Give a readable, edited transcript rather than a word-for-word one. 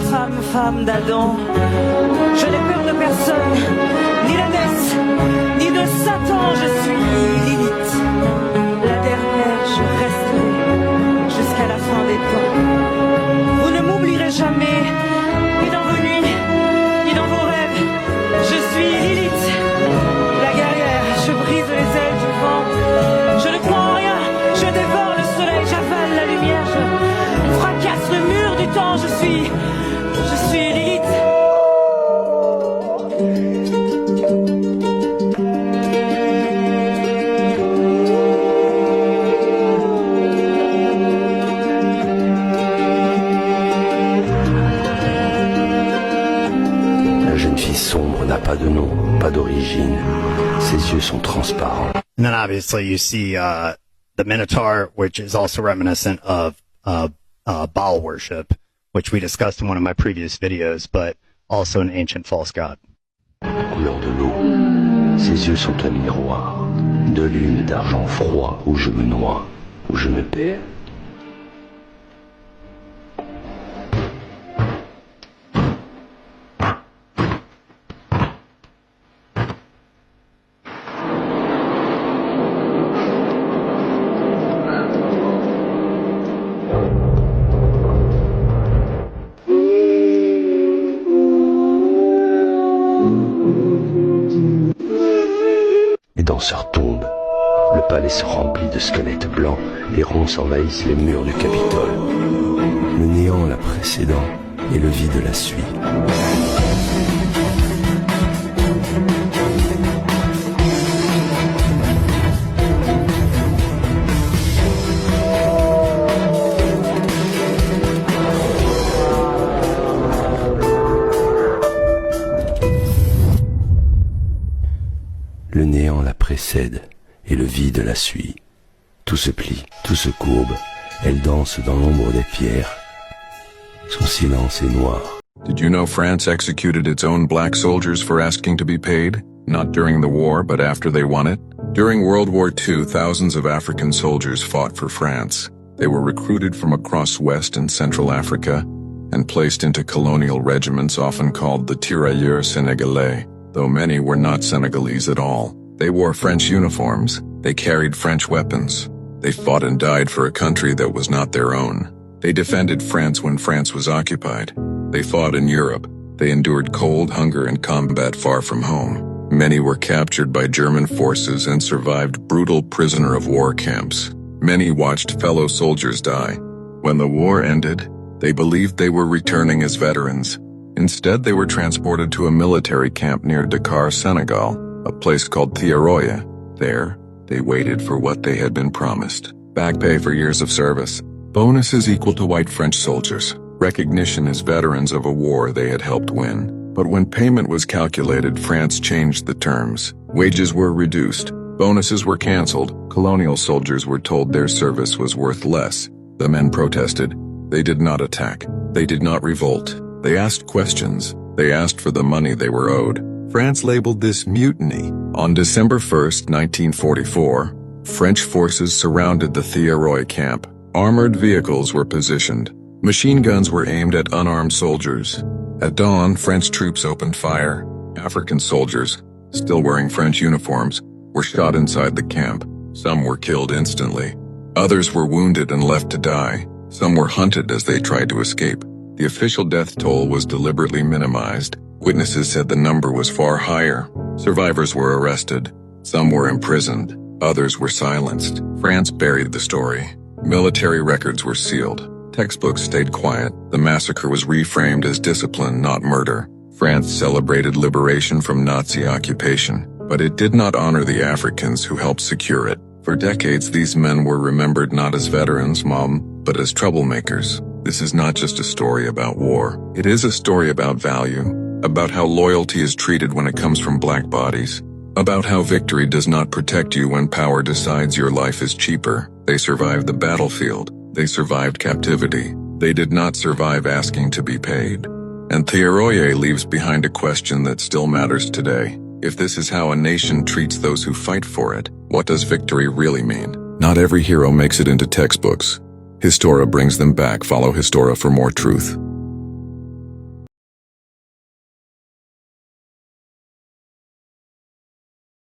femme d'Adam. Je n'ai peur de personne, ni d'Hadès, ni de Satan, je suis Lilith. La dernière, je resterai jusqu'à la fin des temps. Vous ne m'oublierez jamais, ni dans vos nuits, ni dans vos rêves. Je suis Lilith, la guerrière, je brise les ailes du vent. Je ne crois en rien, je dévore le soleil, j'avale la lumière, je fracasse le mur du temps, je suis Lilith. La jeune fille sombre n'a pas de nom, pas d'origine. Ses yeux sont transparents. And then obviously you see the Minotaur, which is also reminiscent of Baal worship, which we discussed in one of my previous videos, but also an ancient false god. Couleur de l'eau. Ses yeux sont un miroir, de lune et d'argent froid, où je me noie, où je me perds. Les danseurs tombent, le palais se remplit de squelettes blancs, les ronces envahissent les murs du Capitole. Le néant la précédant et le vide la suit. Le néant la précède et le vide la suit. Tout se plie, tout se courbe, elle danse dans l'ombre des pierres. Son silence est noir. Did you know France executed its own black soldiers for asking to be paid? Not during the war, but after they won it? During World War II, thousands of African soldiers fought for France. They were recruited from across West and Central Africa and placed into colonial regiments often called the tirailleurs sénégalais. Though many were not Senegalese at all. They wore French uniforms, they carried French weapons. They fought and died for a country that was not their own. They defended France when France was occupied. They fought in Europe. They endured cold, hunger, and combat far from home. Many were captured by German forces and survived brutal prisoner of war camps. Many watched fellow soldiers die. When the war ended, they believed they were returning as veterans. Instead, they were transported to a military camp near Dakar, Senegal, a place called Thiaroye. There, they waited for what they had been promised. Back pay for years of service. Bonuses equal to white French soldiers. Recognition as veterans of a war they had helped win. But when payment was calculated, France changed the terms. Wages were reduced. Bonuses were canceled. Colonial soldiers were told their service was worth less. The men protested. They did not attack. They did not revolt. They asked questions. They asked for the money they were owed. France labeled this mutiny. On December 1st, 1944, French forces surrounded the Thiaroye camp. Armored vehicles were positioned. Machine guns were aimed at unarmed soldiers. At dawn, French troops opened fire. African soldiers, still wearing French uniforms, were shot inside the camp. Some were killed instantly. Others were wounded and left to die. Some were hunted as they tried to escape. The official death toll was deliberately minimized. Witnesses said the number was far higher. Survivors were arrested. Some were imprisoned. Others were silenced. France buried the story. Military records were sealed. Textbooks stayed quiet. The massacre was reframed as discipline, not murder. France celebrated liberation from Nazi occupation, but it did not honor the Africans who helped secure it. For decades, these men were remembered not as veterans, but as troublemakers. This is not just a story about war. It is a story about value, about how loyalty is treated when it comes from black bodies, about how victory does not protect you when power decides your life is cheaper. They survived the battlefield. They survived captivity. They did not survive asking to be paid. And Thiaroye leaves behind a question that still matters today. If this is how a nation treats those who fight for it, what does victory really mean? Not every hero makes it into textbooks. Histora brings them back. Follow Histora for more truth.